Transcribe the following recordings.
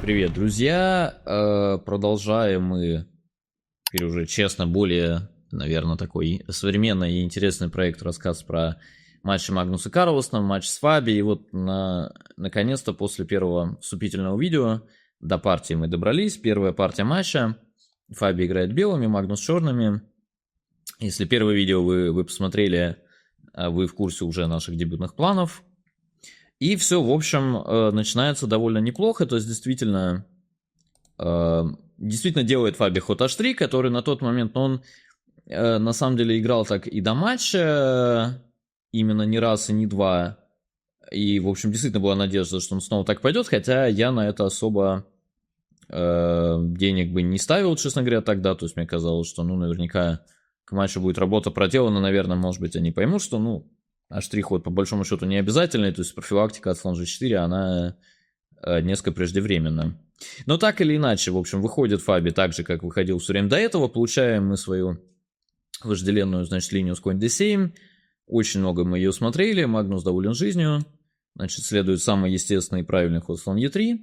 Привет, друзья! Продолжаем мы, теперь уже честно, более, наверное, такой современный и интересный проект, рассказ про матчи Магнуса Карлсена, матч с Фаби. И вот наконец-то после первого вступительного видео до партии мы добрались. Первая партия матча. Фаби играет белыми, Магнус черными. Если первое видео вы посмотрели, вы в курсе уже наших дебютных планов. И все, в общем, начинается довольно неплохо. То есть, действительно делает Фаби ход h3, который на тот момент, он на самом деле играл так и до матча, именно не раз и не два. И, в общем, действительно была надежда, что он снова так пойдет, хотя я на это особо денег бы не ставил, честно говоря, тогда. То есть, мне казалось, что, наверняка к матчу будет работа проделана, наверное, может быть, они поймут, что, h3 ход по большому счету не обязательный, то есть профилактика от слон g4, она несколько преждевременна. Но так или иначе, в общем, выходит Фаби так же, как выходил все время до этого. Получаем мы свою вожделенную, значит, линию с конь d7. Очень много мы ее смотрели, Магнус доволен жизнью. Значит, следует самый естественный и правильный ход слон e3.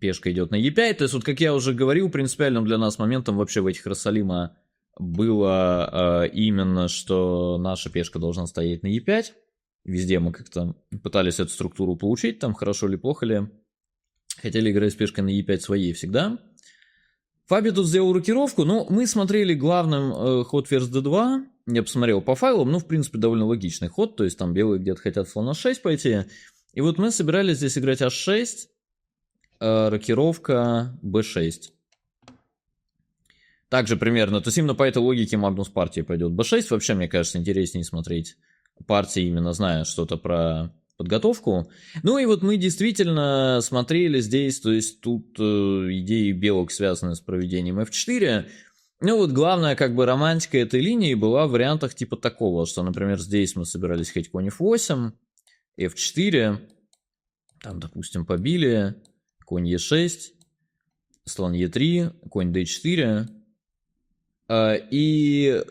Пешка идет на e5. То есть, вот как я уже говорил, принципиальным для нас моментом вообще в этих Иерусалима было именно, что наша пешка должна стоять на e5. Везде мы как-то пытались эту структуру получить, там хорошо ли, плохо ли. Хотели играть с пешкой на e5 своей всегда. Фаби тут сделал рокировку, но мы смотрели главным ход ферзь d2. Я посмотрел по файлам, в принципе, довольно логичный ход, то есть там белые где-то хотят слон h6 пойти. И вот мы собирались здесь играть h6, рокировка b6. Также примерно, то есть именно по этой логике Магнус партии пойдет b6. Вообще, мне кажется, интереснее смотреть партии, именно зная что-то про подготовку. И вот мы действительно смотрели здесь, то есть тут идеи белок связаны с проведением f4. Вот главная как бы романтика этой линии была в вариантах типа такого, что, например, здесь мы собирались ходить конь f8, f4, там, допустим, побили, конь e6, слон e3, конь d4. И,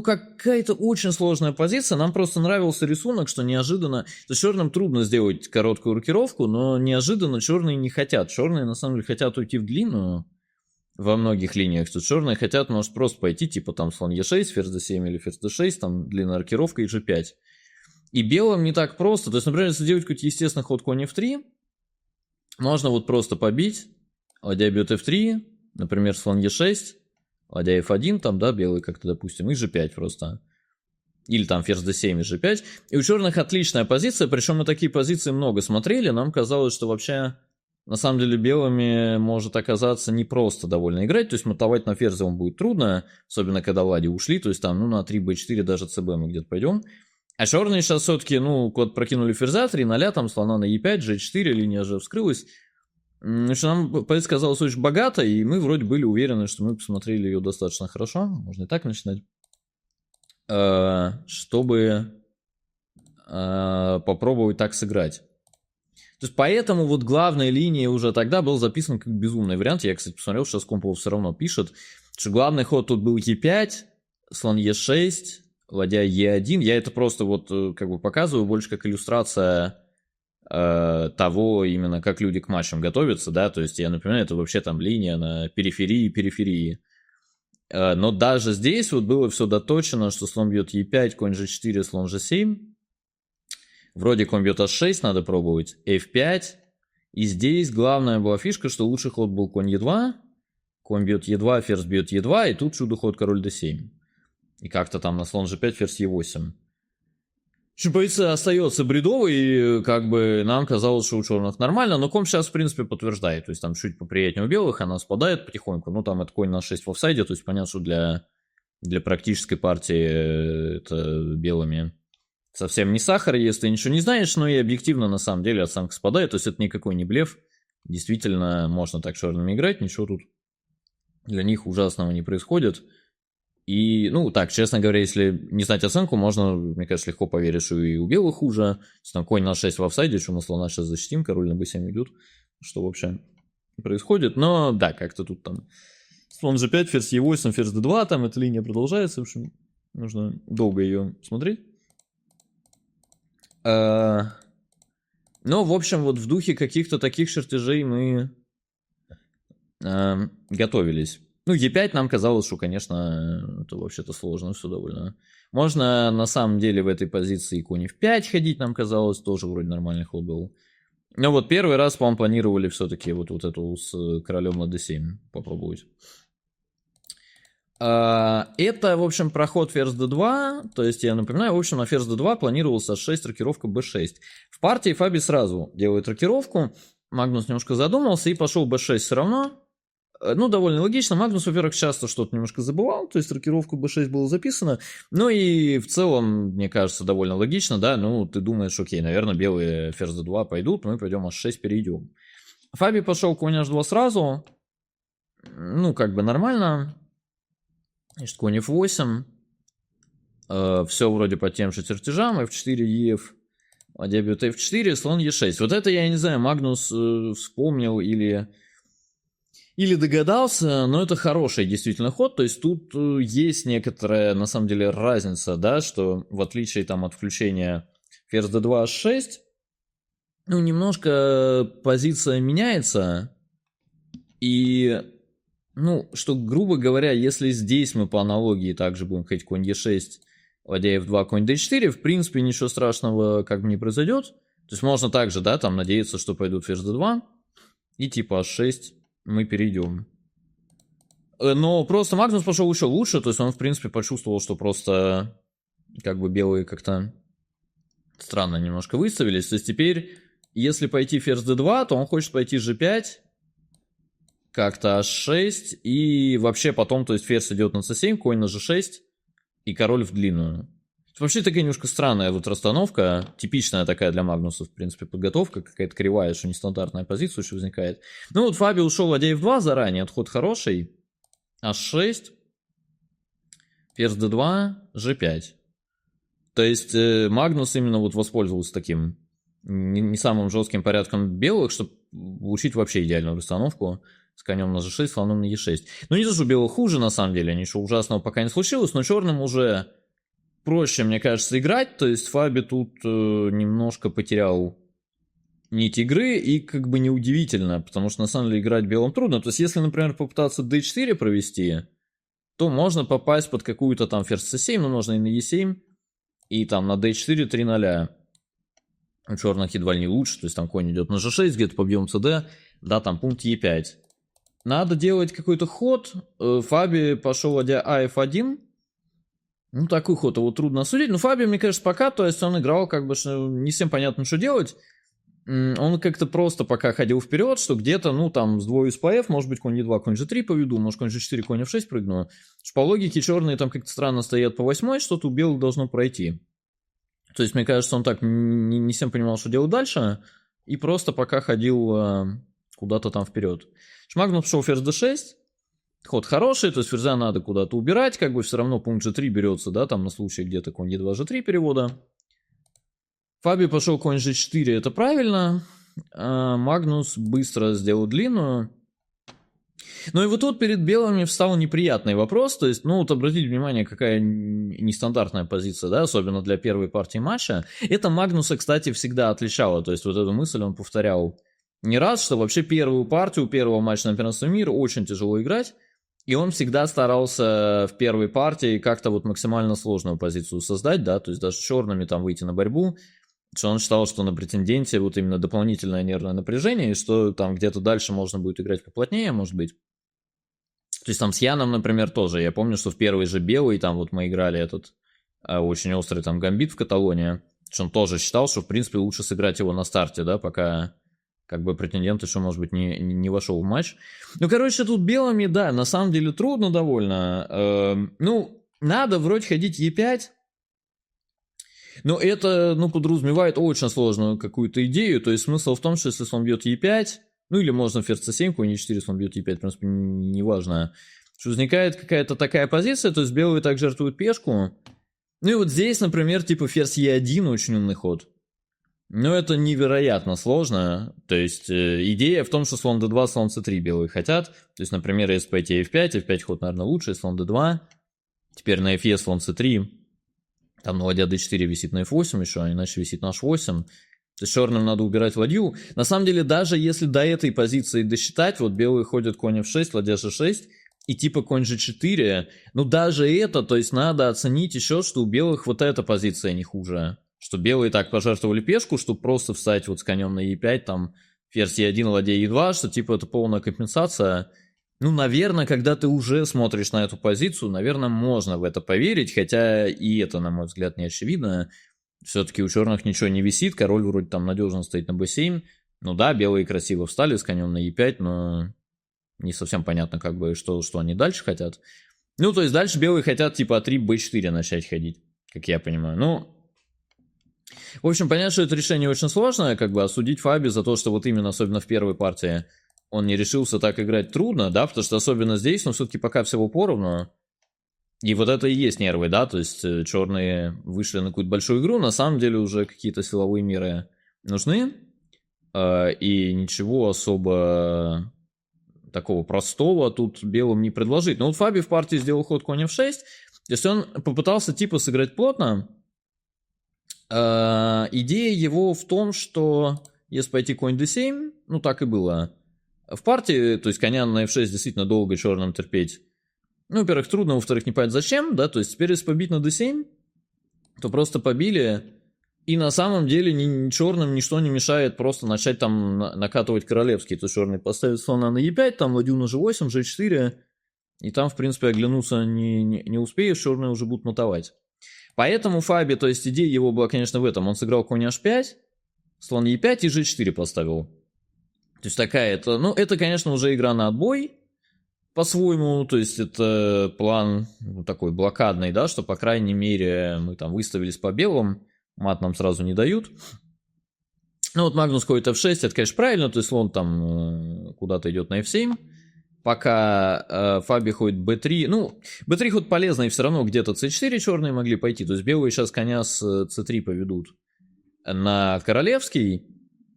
какая-то очень сложная позиция. Нам просто нравился рисунок, что неожиданно... То есть черным трудно сделать короткую рокировку, но неожиданно черные не хотят. Черные, на самом деле, хотят уйти в длинную во многих линиях. Тут черные хотят, может, просто пойти, типа там слон e6, ферзь d7 или ферзь d6, там длинная рокировка и g5. И белым не так просто. То есть, например, если делать какой-то естественный ход конь f3, можно вот просто побить, ладья бьет f3, например, слон e6, ладья f1, там, да, белый как-то, допустим, и g5 просто. Или там ферзь d7 и g5. И у черных отличная позиция, причем мы такие позиции много смотрели. Нам казалось, что вообще, на самом деле, белыми может оказаться непросто довольно играть. То есть мотовать на ферзевом будет трудно, особенно когда ладьи ушли. То есть там, на 3b4 даже cb мы где-то пойдем. А черные сейчас все-таки, код прокинули ферзя, 3-0, там слона на e5, g4, линия же вскрылась. Нам позиция казалась очень богатой, и мы вроде были уверены, что мы посмотрели ее достаточно хорошо, можно и так начинать, чтобы попробовать так сыграть. То есть поэтому вот главная линия уже тогда был записан как безумный вариант. Я, кстати, посмотрел, сейчас Компов все равно пишет, что главный ход тут был e5, слон e6, ладья e1. Я это просто вот как бы показываю больше как иллюстрация того, именно как люди к матчам готовятся, да, то есть я напоминаю, это вообще там линия на периферии. Но даже здесь вот было все доточено, что слон бьет e5, конь g4, слон g7. Вроде конь бьет h6, надо пробовать, f5. И здесь главная была фишка, что лучший ход был конь e2, конь бьет e2, ферзь бьет e2, и тут чудо-ход король d7. И как-то там на слон g5, ферзь e8. Позиция остается бредовой, и как бы нам казалось, что у черных нормально, но комп сейчас, в принципе, подтверждает. То есть там чуть поприятнее у белых, она спадает потихоньку. Там это конь на 6 в офсайде, то есть понятно, что для практической партии это белыми совсем не сахар, если ты ничего не знаешь, но и объективно, на самом деле, оценка спадает, то есть это никакой не блеф. Действительно, можно так черными играть, ничего тут для них ужасного не происходит. И, так, честно говоря, если не знать оценку, можно, мне кажется, легко поверить, что и у белых хуже. Там конь на 6 в офсайде, что мы слона сейчас защитим, король на b7 идет. Что вообще происходит? Но, да, как-то тут там слон g5, ферзь e8, ферзь d2, там эта линия продолжается. В общем, нужно долго ее смотреть. Но, в общем, вот в духе каких-то таких чертежей мы готовились. Ну, Е5 нам казалось, что, конечно, это вообще-то сложно все довольно. Можно, на самом деле, в этой позиции конь F5 ходить, нам казалось, тоже вроде нормальный ход был. Но вот первый раз, по-моему, планировали все-таки вот эту с королем на d7 попробовать. Это, в общем, проход ферзь d2, то есть, я напоминаю, в общем, на ферзь d2 планировался h6, рокировка b6. В партии Фаби сразу делает рокировку, Магнус немножко задумался и пошел b6 все равно. Ну, довольно логично. Магнус, во-первых, часто что-то немножко забывал, то есть рокировку b6 было записано. Ну и в целом, мне кажется, довольно логично, да, ну, ты думаешь, окей, наверное, белые ферзь d2 пойдут, мы пойдем h6 перейдем. Фаби пошел конь h2 сразу, ну, как бы нормально. Значит, конь f8, все вроде по тем же чертежам, f4, ef, ладья бьет f4, слон e6. Вот это, я не знаю, Магнус вспомнил или догадался, но это хороший действительно ход, то есть тут есть некоторая, на самом деле, разница, да, что в отличие там от включения ферзь d2, h6, ну, немножко позиция меняется, и, ну, что, грубо говоря, если здесь мы по аналогии также будем ходить конь e6, ладья f2, конь d4, в принципе, ничего страшного как бы не произойдет, то есть можно также, да, там надеяться, что пойдут ферзь d2, и типа h6, мы перейдем. Но просто Магнус пошел еще лучше, то есть он, в принципе, почувствовал, что просто как бы белые как-то странно немножко выставились. То есть теперь, если пойти ферзь d2, то он хочет пойти g5, как-то h6, и вообще потом, то есть ферзь идет на c7, конь на g6, и король в длинную. Вообще такая немножко странная вот расстановка, типичная такая для Магнуса, в принципе, подготовка, какая-то кривая, что нестандартная позиция еще возникает. Ну вот Фаби ушел ладья f2 заранее, отход хороший, h6, ферзь d2, g5. То есть Магнус именно вот воспользовался таким не самым жестким порядком белых, чтобы получить вообще идеальную расстановку с конем на g6, слоном на e6. Ну не то, что белых хуже, на самом деле, ничего ужасного пока не случилось, но черным уже проще, мне кажется, играть, то есть Фаби тут немножко потерял нить игры, и как бы неудивительно, потому что на самом деле играть белым трудно. То есть если, например, попытаться d4 провести, то можно попасть под какую-то там ферзь c7, но можно и на e7, и там на d4 3-0. У черных едва ли не лучше, то есть там конь идет на g6, где-то побьем cd, да, там пункт e5. Надо делать какой-то ход, Фаби пошел ладья а f1, ну, такой ход его трудно осудить. Но Фаби, мне кажется, пока, то есть он играл, как бы, что не всем понятно, что делать. Он как-то просто пока ходил вперед, что где-то, ну, там, с двое из ПФ, может быть, конь e2, конь g3 поведу, может, конь g4, конь f6 прыгну. Что по логике черные там как-то странно стоят по 8, что-то у белых должно пройти. То есть, мне кажется, он так не всем понимал, что делать дальше, и просто пока ходил куда-то там вперед. Магнус пошел ферзь d6. Ход хороший, то есть ферзя надо куда-то убирать, как бы все равно пункт g3 берется, да, там на случай где-то конь e2, g3 перевода. Фаби пошел конь g4, это правильно. Магнус быстро сделал длинную. Ну и вот тут перед белыми встал неприятный вопрос, то есть, ну вот обратите внимание, какая нестандартная позиция, да, особенно для первой партии матча. Это Магнуса, кстати, всегда отличало, то есть вот эту мысль он повторял не раз, что вообще первую партию, первого матча на первенстве мира очень тяжело играть. И он всегда старался в первой партии как-то вот максимально сложную позицию создать, да, то есть даже с черными там выйти на борьбу, что он считал, что на претенденте вот именно дополнительное нервное напряжение, и что там где-то дальше можно будет играть поплотнее, может быть. То есть там с Яном, например, тоже, я помню, что в первый же белый, там вот мы играли этот очень острый там гамбит в Каталонии, что он тоже считал, что в принципе лучше сыграть его на старте, да, пока как бы претендент еще, может быть, не вошел в матч. Ну, короче, тут белыми, да, на самом деле трудно довольно. Ну, надо вроде ходить Е5, но это, ну, подразумевает очень сложную какую-то идею. То есть смысл в том, что если слон бьет Е5, ну, или можно ферзь c7, конь e4, слон бьет Е5, в принципе, неважно, что возникает какая-то такая позиция, то есть белые так жертвуют пешку. Ну, и вот здесь, например, типа ферзь Е1 очень умный ход. Но это невероятно сложно, то есть идея в том, что слон d2, слон c3 белые хотят, то есть, например, если пойти f5, f5 ход, наверное, лучше, слон d2, теперь на fe слон c3, там на ладья d4 висит на f8 еще, а иначе висит на h8, То есть черным надо убирать ладью. На самом деле, даже если до этой позиции досчитать, вот белые ходят конь f6, ладья g6, и типа конь g4, ну даже это, то есть надо оценить еще, что у белых вот эта позиция не хуже. Что белые так пожертвовали пешку, чтобы просто встать вот с конем на e5, там ферзь e1, ладья e2, что типа это полная компенсация. Ну, наверное, когда ты уже смотришь на эту позицию, наверное, можно в это поверить, хотя и это, на мой взгляд, не очевидно. Все-таки у черных ничего не висит, король вроде там надежно стоит на b7. Ну да, белые красиво встали с конем на e5, но не совсем понятно, как бы, что они дальше хотят. Ну, то есть дальше белые хотят типа А3, b4 начать ходить, как я понимаю. Ну, в общем, понятно, что это решение очень сложное, как бы осудить Фаби за то, что вот именно, особенно в первой партии, он не решился так играть, трудно, да, потому что особенно здесь, но все-таки пока всего поровну. И вот это и есть нервы, да, то есть черные вышли на какую-то большую игру, на самом деле уже какие-то силовые меры нужны, и ничего особо такого простого тут белым не предложить. Но вот Фаби в партии сделал ход конь f6, то есть он попытался типа сыграть плотно. Идея его в том, что если пойти конь d7, ну так и было. В партии, то есть коня на f6 действительно долго черным терпеть. Ну, во-первых, трудно, во-вторых, не понять зачем, да, то есть теперь если побить на d7, то просто побили, и на самом деле ни черным ничто не мешает просто начать там накатывать королевский, то есть черный поставит слона на e5, там ладью на g8, g4, и там, в принципе, оглянуться не успеешь, черные уже будут мотовать. Поэтому Фаби, то есть идея его была, конечно, в этом, он сыграл конь h5, слон e5 и g4 поставил. То есть такая это, ну, это, конечно, уже игра на отбой, по-своему, то есть это план такой блокадный, да, что, по крайней мере, мы там выставились по белым, мат нам сразу не дают. Ну, вот Магнус ходит f6, это, конечно, правильно, то есть слон там куда-то идет на f7, пока Фаби ходит b3, ну, b3 ход полезный, все равно где-то c4 черные могли пойти, то есть белые сейчас коня с c3 поведут на королевский.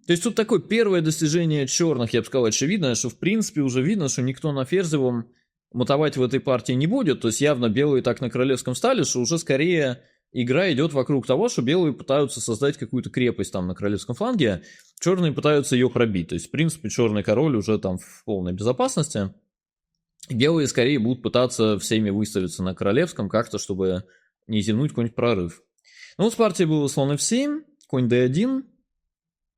То есть тут такое первое достижение черных, я бы сказал, очевидно, что в принципе уже видно, что никто на ферзевом мотовать в этой партии не будет. То есть явно белые так на королевском стали, что уже скорее игра идет вокруг того, что белые пытаются создать какую-то крепость там на королевском фланге, черные пытаются ее пробить. То есть в принципе черный король уже там в полной безопасности. Белые скорее будут пытаться всеми выставиться на королевском как-то, чтобы не тянуть какой-нибудь прорыв. Ну вот в партии было слон f7, конь d1.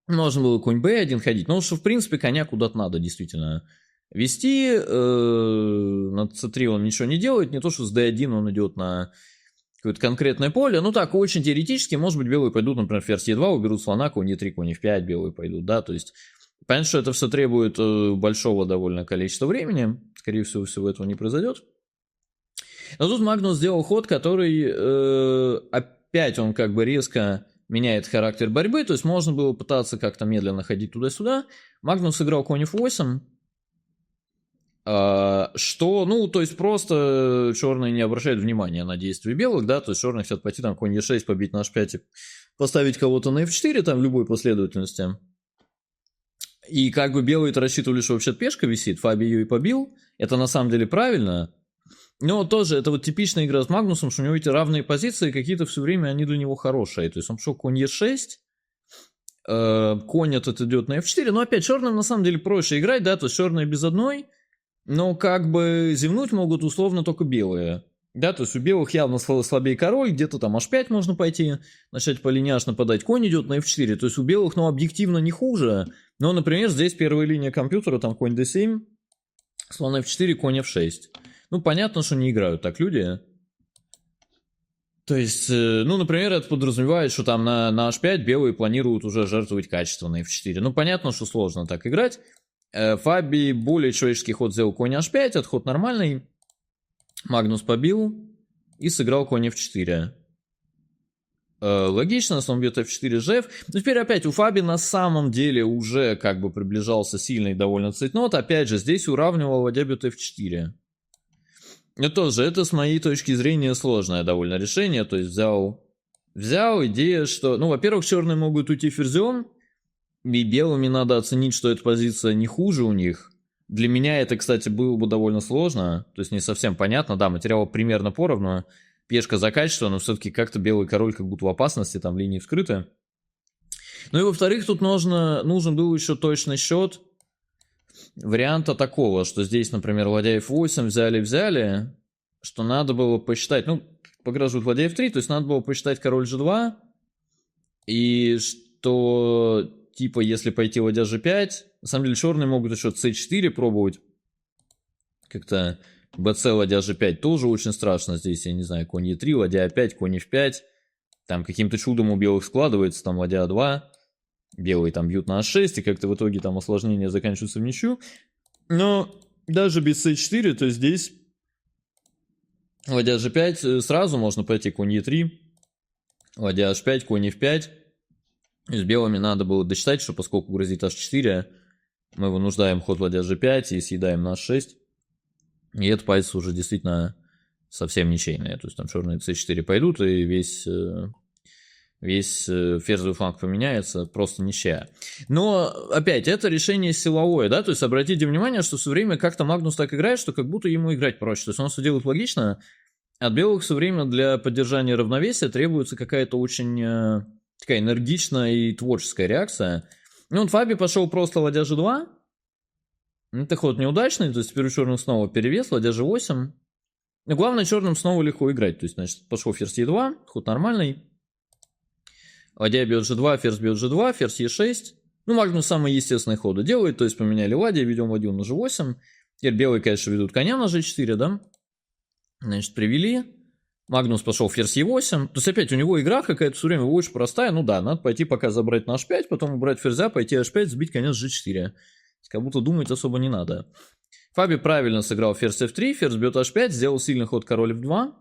Можно было конь b1 ходить, но что в принципе коня куда-то надо действительно вести, на c3 он ничего не делает, не то что с d1 он идет на какое-то конкретное поле, ну так, очень теоретически, может быть, белые пойдут, например, ферзь e2, уберут слона, конь e3, конь f5, белые пойдут, да, то есть понятно, что это все требует большого довольно количества времени, скорее всего этого не произойдет. Но тут Магнус сделал ход, который опять он как бы резко меняет характер борьбы, то есть можно было пытаться как-то медленно ходить туда-сюда. Магнус сыграл конь f8, что, ну, то есть просто черные не обращают внимания на действия белых, да, то есть черные хотят пойти там конь e6, побить на h5 и поставить кого-то на f4, там в любой последовательности. И как бы белые-то рассчитывали, что вообще пешка висит, Фаби ее и побил, это на самом деле правильно. Но тоже это вот типичная игра с Магнусом, что у него эти равные позиции какие-то все время, они для него хорошие. То есть он шел конь e6, конь этот идет на f4, но опять черным на самом деле проще играть, да, то есть черные без одной, но как бы зевнуть могут условно только белые. Да, то есть у белых явно слабее король, где-то там h5 можно пойти, начать полиняшно подать, конь идет на f4, то есть у белых, ну, объективно не хуже, но, например, здесь первая линия компьютера, там конь d7, слон f4, конь f6. Ну, понятно, что не играют так люди. То есть, ну, например, это подразумевает, что там на h5 белые планируют уже жертвовать качество на f4. Ну, понятно, что сложно так играть. Фаби более человеческий ход сделал конь h5, этот ход нормальный. Магнус побил и сыграл конь f4. Логично, слон бьет f4, gf. Но теперь опять у Фаби на самом деле уже как бы приближался сильный довольно цейтнот. Опять же, здесь уравнивал ладья бьет f4. Ну, тоже, это с моей точки зрения сложное довольно решение, то есть взял идея, что, ну, во-первых, черные могут уйти ферзем, и белыми надо оценить, что эта позиция не хуже у них. Для меня это, кстати, было бы довольно сложно, то есть не совсем понятно, да, материал примерно поровну, пешка за качество, но все-таки как-то белый король как будто в опасности, там линии вскрыты. Ну и во-вторых, тут нужен был еще точный счет варианта такого, что здесь, например, ладья f8 взяли, что надо было посчитать, ну, погроживают ладья f3, то есть надо было посчитать король g2, и что, типа, если пойти ладья g5, на самом деле черные могут еще c4 пробовать, как-то bc ладья g5 тоже очень страшно здесь, я не знаю, конь e3, ладья a5, конь f5, там каким-то чудом у белых складывается, там ладья a2, белые там бьют на a6, и как-то в итоге там осложнения заканчиваются в ничью. Но даже без c4, то здесь ладья g5 сразу можно пойти конь e3, ладья h5, конь f5. И с белыми надо было досчитать, что поскольку грозит h4, мы вынуждаем ход ладья g5 и съедаем на h6. И эта позиция уже действительно совсем ничейная. То есть там черные c4 пойдут, и весь ферзевый фланг поменяется, просто ничья. Но, опять, это решение силовое, да, то есть обратите внимание, что все время как-то Магнус так играет, что как будто ему играть проще. То есть он все делает логично. От белых все время для поддержания равновесия требуется какая-то очень такая энергичная и творческая реакция. Ну, вот Фаби пошел просто ладья g2. Это ход неудачный, то есть теперь у черных снова перевес, ладья g8. Но главное, черным снова легко играть. То есть, значит, пошел ферзь e2, ход нормальный. Ладья бьет g2, ферзь бьет g2, ферзь e6. Ну, Магнус самые естественные ходы делает, то есть поменяли ладья, ведем ладью на g8. Теперь белые, конечно, ведут коня на g4, да? Значит, привели. Магнус пошел ферзь e8. То есть опять у него игра какая-то все время очень простая. Ну да, надо пойти пока забрать на h5, потом убрать ферзя, пойти h5, сбить коня с g4. Как будто думать особо не надо. Фаби правильно сыграл ферзь f3, ферзь бьет h5, сделал сильный ход король f2.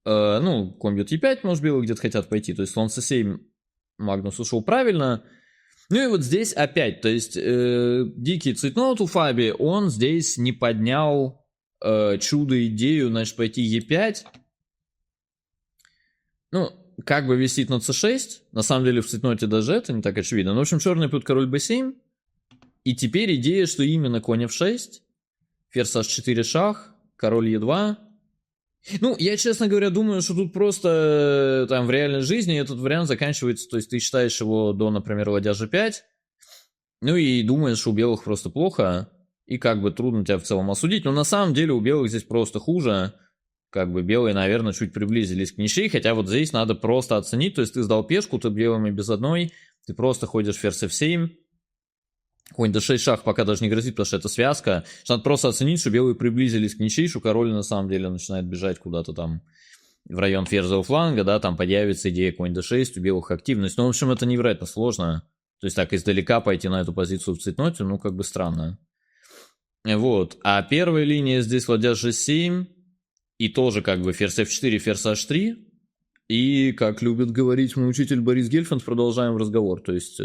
Ну, конь бьет e5, может, белые где-то хотят пойти. То есть слон c7 Магнус ушел правильно. Ну и вот здесь опять, то есть дикий цейтнот у Фаби, он здесь не поднял чудо-идею, значит, пойти e5. Ну, как бы висит на c6. На самом деле в цейтноте даже это не так очевидно. Но, в общем, черный пьет король b7. И теперь идея, что именно конь f6, ферзь h4 шах, король e2. Ну, я, честно говоря, думаю, что тут просто там в реальной жизни этот вариант заканчивается, то есть ты считаешь его до, например, ладья g5, ну и думаешь, что у белых просто плохо, и как бы трудно тебя в целом осудить, но на самом деле у белых здесь просто хуже, как бы белые, наверное, чуть приблизились к ничьей, хотя вот здесь надо просто оценить, то есть ты сдал пешку, ты белыми без одной, ты просто ходишь ферзь f7, конь d6 шах пока даже не грозит, потому что это связка. Надо просто оценить, что белые приблизились к ничьей, что король на самом деле начинает бежать куда-то там в район ферзового фланга, да, там появится идея конь d6, у белых активность. Ну, в общем, это невероятно сложно. То есть так издалека пойти на эту позицию в цейтноте, ну, как бы странно. Вот. А первая линия здесь ладья g7, и тоже как бы ферзь f4, ферзь h3. И, как любит говорить мой учитель Борис Гельфанд, продолжаем разговор. То есть...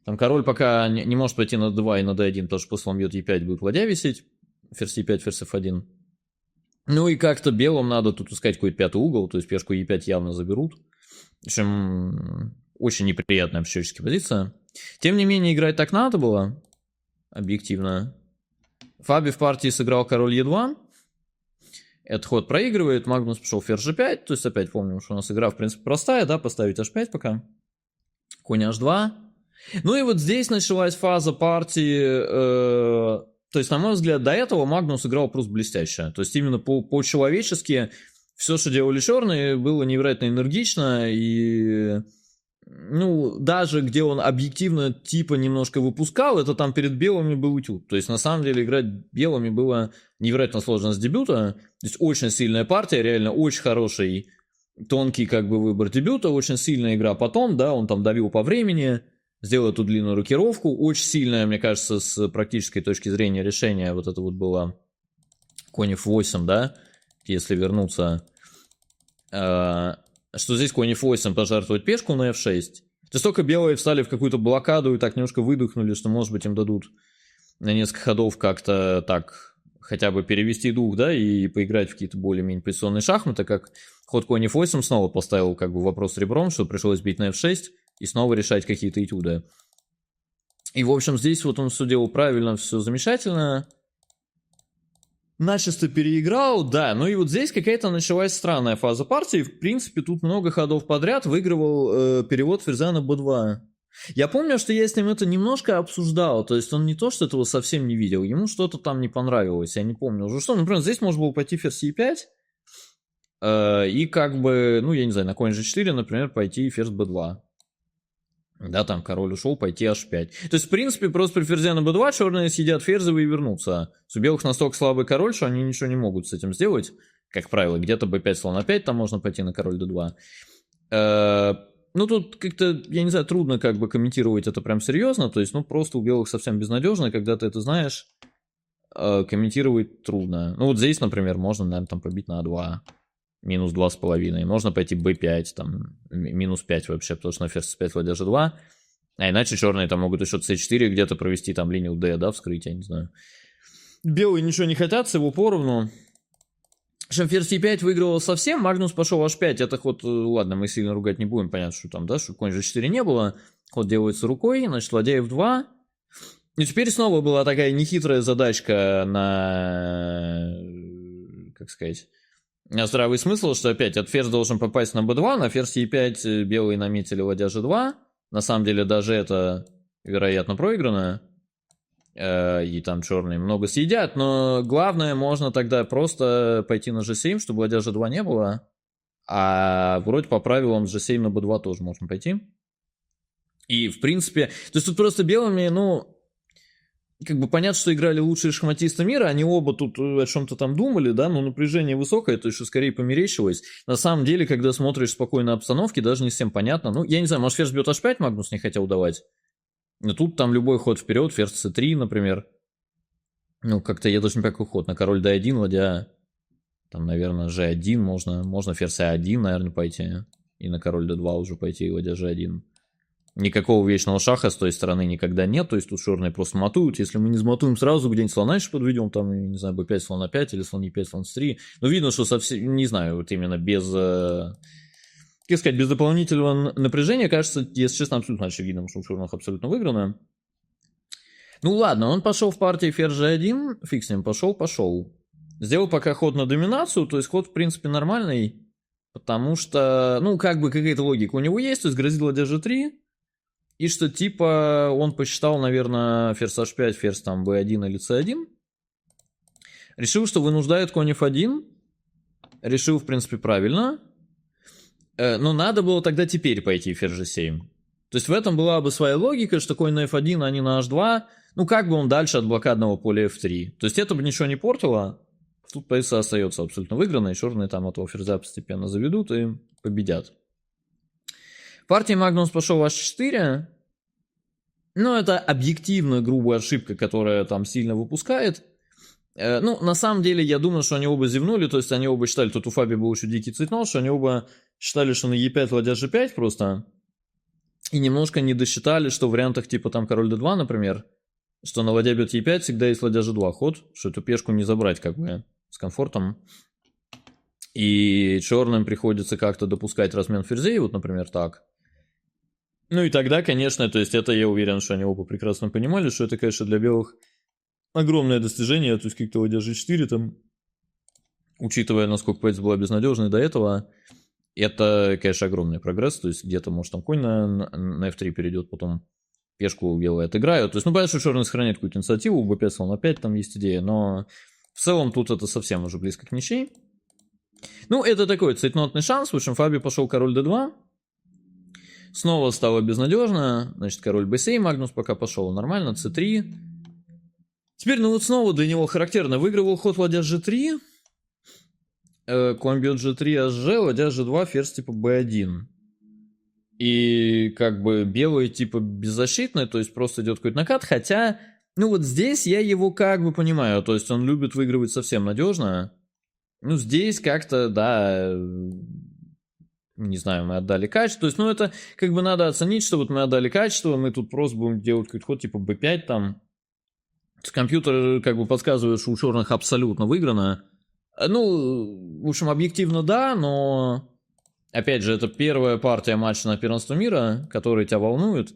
Там король пока не может пойти на d2 и на d1, потому что после слон бьет e5 будет ладья висеть. Ферзь e5, ферзь f1. Ну и как-то белым надо тут искать какой-то пятый угол, то есть пешку e5 явно заберут. В общем, очень неприятная психическая позиция. Тем не менее, играть так надо было, объективно. Фаби в партии сыграл король e2. Этот ход проигрывает, Магнус пошел ферзь g5, то есть опять помним, что у нас игра в принципе простая, да, поставить h5 пока. Конь h2. Ну и вот здесь началась фаза партии, то есть, на мой взгляд, до этого Магнус играл просто блестяще. То есть, именно по-человечески все, что делали черные, было невероятно энергично, и, ну, даже где он объективно типа немножко выпускал, это там перед белыми был утюг. То есть, на самом деле, играть белыми было невероятно сложно с дебюта. То есть, очень сильная партия, реально очень хороший, тонкий как бы выбор дебюта, очень сильная игра потом, да, он там давил по времени, сделал эту длинную рокировку, очень сильное, мне кажется, с практической точки зрения решения, вот это вот было конь f8, да, если вернуться, что здесь конь f8 пожертвовать пешку на f6, то есть только белые встали в какую-то блокаду и так немножко выдохнули, что, может быть, им дадут на несколько ходов как-то так хотя бы перевести дух, да, и поиграть в какие-то более-менее позиционные шахматы, как ход конь f8 снова поставил как бы вопрос ребром, что пришлось бить на f6, и снова решать какие-то этюды. И, в общем, здесь вот он все делал правильно, все замечательно. начисто переиграл, да, ну и вот здесь какая-то началась странная фаза партии, в принципе, тут много ходов подряд выигрывал перевод ферзя на b2. Я помню, что я с ним это немножко обсуждал, то есть он не то, что этого совсем не видел, ему что-то там не понравилось, я не помню уже что, например, здесь можно было пойти ферзь e5, и как бы, ну я не знаю, на конь g4, например, пойти ферзь b2. Да, там король ушел, пойти h5. То есть, в принципе, просто при ферзе на b2 черные съедят ферзевые и вернутся. У белых настолько слабый король, что они ничего не могут с этим сделать. Как правило, где-то b5, слон a5, там можно пойти на король d2. Ну, тут как-то, я не знаю, трудно как бы комментировать это прям серьезно. То есть, ну, просто у белых совсем безнадежно, когда ты это знаешь, комментировать трудно. Ну, вот здесь, например, можно, наверное, там побить на a2. Минус 2,5. Можно пойти b5, там, минус 5 вообще, потому что на ферзь c5 ладья g2. А иначе черные там могут еще c4 где-то провести, там, линию d, да, вскрыть, я не знаю. Белые ничего не хотят, с его поровну. В общем, ферзь e5 выигрывал совсем, Магнус пошел h5, это ход, ладно, мы сильно ругать не будем, понятно, что там, да, что конь g4 не было. Ход делается рукой, значит, ладья f2. И теперь снова была такая нехитрая задачка на, как сказать, здравый смысл, что опять от ферзь должен попасть на b2, на ферзь e5 белые наметили ладья g2. На самом деле даже это, вероятно, проиграно. И там черные много съедят, но главное, можно тогда просто пойти на g7, чтобы ладья g2 не было. А вроде по правилам g7 на b2 тоже можно пойти. И в принципе, то есть тут просто белыми, ну, как бы понятно, что играли лучшие шахматисты мира, они оба тут о чем-то там думали, да, но напряжение высокое, то есть что скорее померещилось. На самом деле, когда смотришь спокойно обстановки, даже не всем понятно. Ну, я не знаю, может ферзь бьет h5 Магнус не хотел давать. Но тут там любой ход вперед, ферзь c3, например. Ну, как-то я даже не понимаю, какой ход. На король d1, ладья, там, наверное, g1, можно ферзь a1, наверное, пойти. И на король d2 уже пойти, ладья g1. Никакого вечного шаха с той стороны никогда нет, то есть тут черные просто матуют. Если мы не зматуем сразу, где-нибудь слона еще подведем, там, не знаю, b5, слон a5 или слон e5, слон c3. Но видно, что совсем, не знаю, вот именно без, как сказать, без дополнительного напряжения, кажется, если честно, абсолютно очевидно, что у черных абсолютно выиграно. Ну ладно, он пошел в партии ферзь g1, фиг с ним, пошел. Сделал пока ход на доминацию, то есть ход, в принципе, нормальный, потому что, ну, как бы какая-то логика у него есть, то есть грозит ладья g3, и что типа он посчитал, наверное, ферзь h5, ферзь там b1 или c1. Решил, что вынуждает конь f1. Решил, в принципе, правильно. Но надо было тогда теперь пойти ферзь g7. То есть в этом была бы своя логика, что конь на f1, а не на h2. Ну как бы он дальше от блокадного поля f3. То есть это бы ничего не портило. Тут позиция остается абсолютно выигранной. Черные там этого ферзя постепенно заведут и победят. В партии Магнус пошел h4. Ну, это объективно грубая ошибка, которая там сильно выпускает. Ну, на самом деле, я думаю, что они оба зевнули, то есть они оба считали, тут у Фаби был еще дикий цветнос, что они оба считали, что на e5 ладья g5 просто. И немножко не досчитали, что в вариантах типа там король d2, например, что на ладья бьет e5 всегда есть ладья g2 ход, что эту пешку не забрать как бы с комфортом. И черным приходится как-то допускать размен ферзей, вот, например, так. Ну и тогда, конечно, то есть это я уверен, что они оба прекрасно понимали, что это, конечно, для белых огромное достижение, то есть как-то ладья g4 там, учитывая, насколько позиция была безнадежной до этого, это, конечно, огромный прогресс, то есть где-то, может, там конь на f3 перейдет, потом пешку белые отыграют, то есть, ну, понятно, что черные сохраняют какую-то инициативу, b5, слон a5, там есть идея, но в целом тут это совсем уже близко к ничьей. Ну, это такой цейтнотный шанс, в общем, Фаби пошел король d2, снова стало безнадежно, значит, король b7, Магнус пока пошел нормально, c3. Теперь, ну вот снова для него характерно, выигрывал ход ладья g3, конь бьет g3, hg, ладья g2, ферзь типа b1. И как бы белый типа беззащитный, то есть просто идет какой-то накат, хотя, ну вот здесь я его как бы понимаю, то есть он любит выигрывать совсем надежно. Ну здесь как-то, да, не знаю, мы отдали качество, то есть, ну это как бы надо оценить, что вот мы отдали качество, мы тут просто будем делать какой-то ход типа b5 там. Компьютер как бы подсказывает, что у черных абсолютно выиграно. Ну, в общем, объективно да, но опять же, это первая партия матча на первенство мира, который тебя волнует.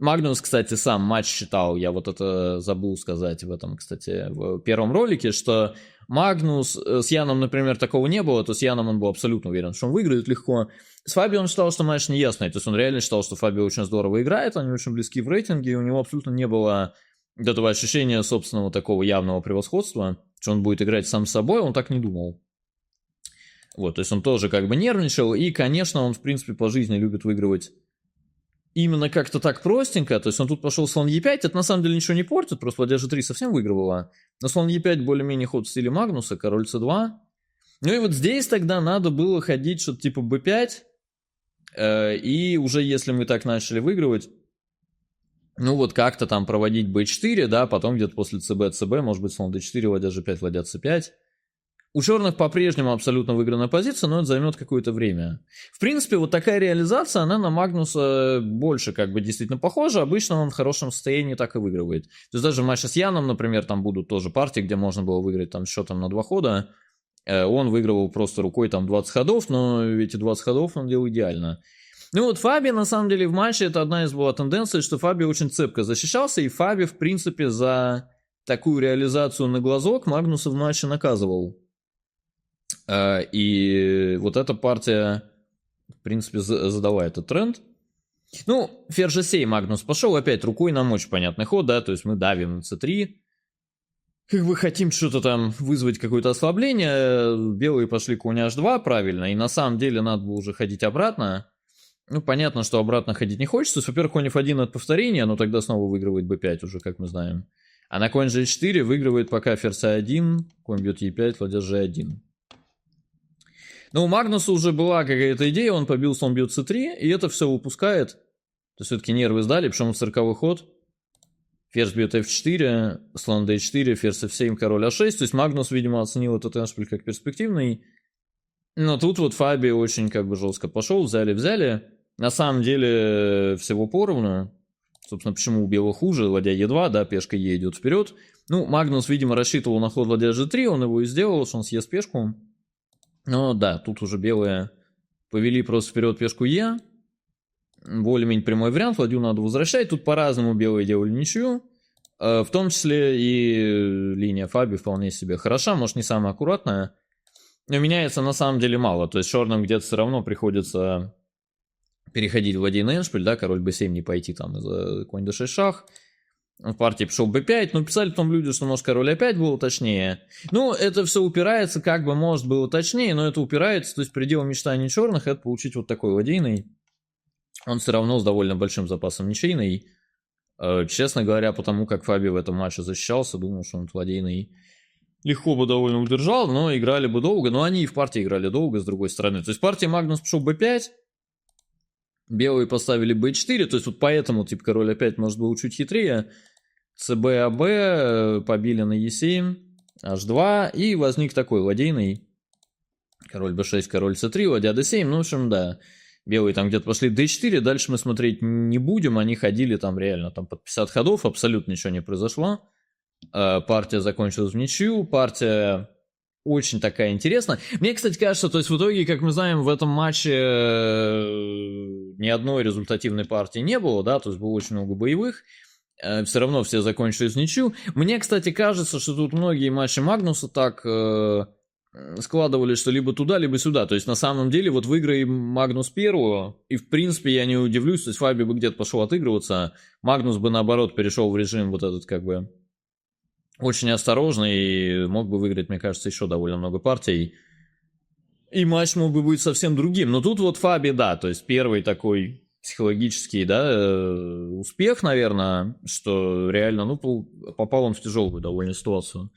Магнус, кстати, сам матч считал, я вот это забыл сказать в этом, кстати, в первом ролике, что Магнус, с Яном, например, такого не было, то с Яном он был абсолютно уверен, что он выиграет легко. С Фабио он считал, что матч неясный, то есть он реально считал, что Фабио очень здорово играет, они очень близки в рейтинге, и у него абсолютно не было этого ощущения собственного такого явного превосходства, что он будет играть сам с собой, он так не думал. Вот, то есть он тоже как бы нервничал, и, конечно, он, в принципе, по жизни любит выигрывать именно как-то так простенько, то есть он тут пошел слон Е5, это на самом деле ничего не портит, просто ладья G3 совсем выигрывала. Но слон Е5 более-менее ход в стиле Магнуса, король С2. Ну и вот здесь тогда надо было ходить что-то типа B5, и уже если мы так начали выигрывать, ну вот как-то там проводить B4, да, потом где-то после ЦБ, может быть слон D4, ладья G5, ладья C5. У черных по-прежнему абсолютно выигранная позиция, но это займет какое-то время. В принципе, вот такая реализация, она на Магнуса больше как бы действительно похожа. Обычно он в хорошем состоянии так и выигрывает. То есть даже в матче с Яном, например, там будут тоже партии, где можно было выиграть там счетом на 2 хода. Он выигрывал просто рукой там 20 ходов, но эти 20 ходов он делал идеально. Ну вот Фаби, на самом деле, в матче это одна из была тенденций, что Фаби очень цепко защищался, и Фаби, в принципе, за такую реализацию на глазок Магнуса в матче наказывал. И вот эта партия, в принципе, задала этот тренд. Ну, ферзь G7 Магнус пошел опять рукой, нам очень понятный ход, да, то есть мы давим на C3. Как бы хотим что-то там вызвать, какое-то ослабление. Белые пошли конь H2, правильно, и на самом деле надо было уже ходить обратно. Ну, понятно, что обратно ходить не хочется. Во-первых, конь F1 от повторения, но тогда снова выигрывает B5 уже, как мы знаем. А на конь G4 выигрывает пока ферзь A1, конь бьет E5, ладья G1. Но у Магнуса уже была какая-то идея, он побил слон бьет c3, и это все выпускает. То есть все-таки нервы сдали, причем 40-й ход. Ферзь бьет f4, слон d4, ферзь f7, король a6. То есть Магнус, видимо, оценил этот эндшпиль как перспективный. Но тут вот Фаби очень как бы жестко пошел, взяли. На самом деле всего поровну. Собственно, почему у белых хуже, ладья e2, да, пешка e идет вперед. Ну, Магнус, видимо, рассчитывал на ход ладья g3, он его и сделал, что он съест пешку. Но да, тут уже белые повели просто вперед пешку Е. Более-менее прямой вариант, ладью надо возвращать. Тут по-разному белые делали ничью. В том числе и линия Фаби вполне себе хороша, может не самая аккуратная. Но меняется на самом деле мало. То есть черным где-то все равно приходится переходить в ладейный эндшпиль, да, король b7 не пойти там из-за конь d6 шах. В партии пошел b5, но писали потом люди, что может король a5 было точнее. Ну, это все упирается, как бы может было точнее, но это упирается, то есть предел мечтаний черных это получить вот такой ладейный. Он все равно с довольно большим запасом ничейный. Честно говоря, потому как Фаби в этом матче защищался, думал, что он ладейный легко бы довольно удержал, но играли бы долго. Но они и в партии играли долго, с другой стороны. То есть в партии Магнус пошел b5, белые поставили b4, то есть вот поэтому типа король a5 может был чуть хитрее. ЦБ, АБ, побили на Е7, H2, и возник такой ладейный. Король b6, король c3, ладья d7, ну, в общем, да. Белые там где-то пошли d4, дальше мы смотреть не будем, они ходили там реально там под 50 ходов, абсолютно ничего не произошло. Партия закончилась в ничью, партия очень такая интересная. Мне, кстати, кажется, то есть в итоге, как мы знаем, в этом матче ни одной результативной партии не было, да, то есть было очень много боевых. Все равно все закончились в ничью. Мне, кстати, кажется, что тут многие матчи Магнуса так складывали, что либо туда, либо сюда. То есть, на самом деле, вот выиграй Магнус первого, и, в принципе, я не удивлюсь, то есть Фаби бы где-то пошел отыгрываться, Магнус бы, наоборот, перешел в режим вот этот, как бы, очень осторожный, и мог бы выиграть, мне кажется, еще довольно много партий. И матч мог бы быть совсем другим. Но тут вот Фаби, да, то есть первый такой психологический, да, успех, наверное, что реально, ну, попал он в тяжелую довольно ситуацию.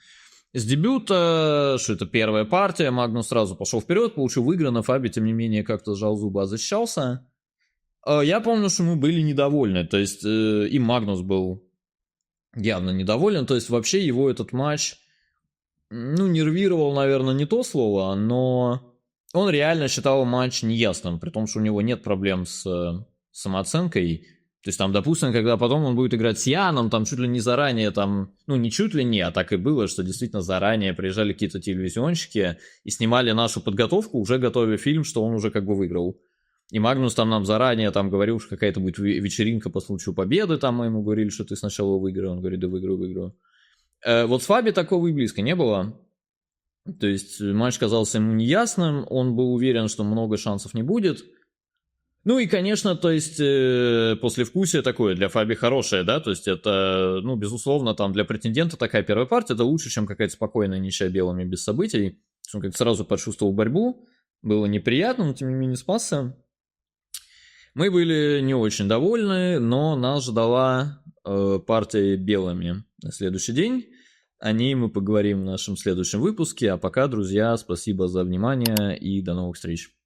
С дебюта, что это первая партия, Магнус сразу пошел вперед, получил выиграно, Фаби, тем не менее, как-то сжал зубы, защищался. Я помню, что мы были недовольны, то есть и Магнус был явно недоволен, то есть вообще его этот матч, ну, нервировал, наверное, не то слово, но он реально считал матч неясным, при том, что у него нет проблем с самооценкой. То есть там, допустим, когда потом он будет играть с Яном, там чуть ли не заранее, там, ну не чуть ли не, а так и было, что действительно заранее приезжали какие-то телевизионщики и снимали нашу подготовку, уже готовя фильм, что он уже как бы выиграл. И Магнус там нам заранее там говорил, что какая-то будет вечеринка по случаю победы, там мы ему говорили, что ты сначала выиграл, он говорит, да выиграю. Вот с Фаби такого и близко не было. То есть матч казался ему неясным, он был уверен, что много шансов не будет. Ну и, конечно, то есть послевкусие такое для Фаби хорошее, да, то есть это, ну, безусловно, там для претендента такая первая партия, это лучше, чем какая-то спокойная ничья белыми без событий. Он как сразу почувствовал борьбу, было неприятно, но тем не менее спасся. Мы были не очень довольны, но нас ждала партия белыми на следующий день. О ней мы поговорим в нашем следующем выпуске. А пока, друзья, спасибо за внимание и до новых встреч.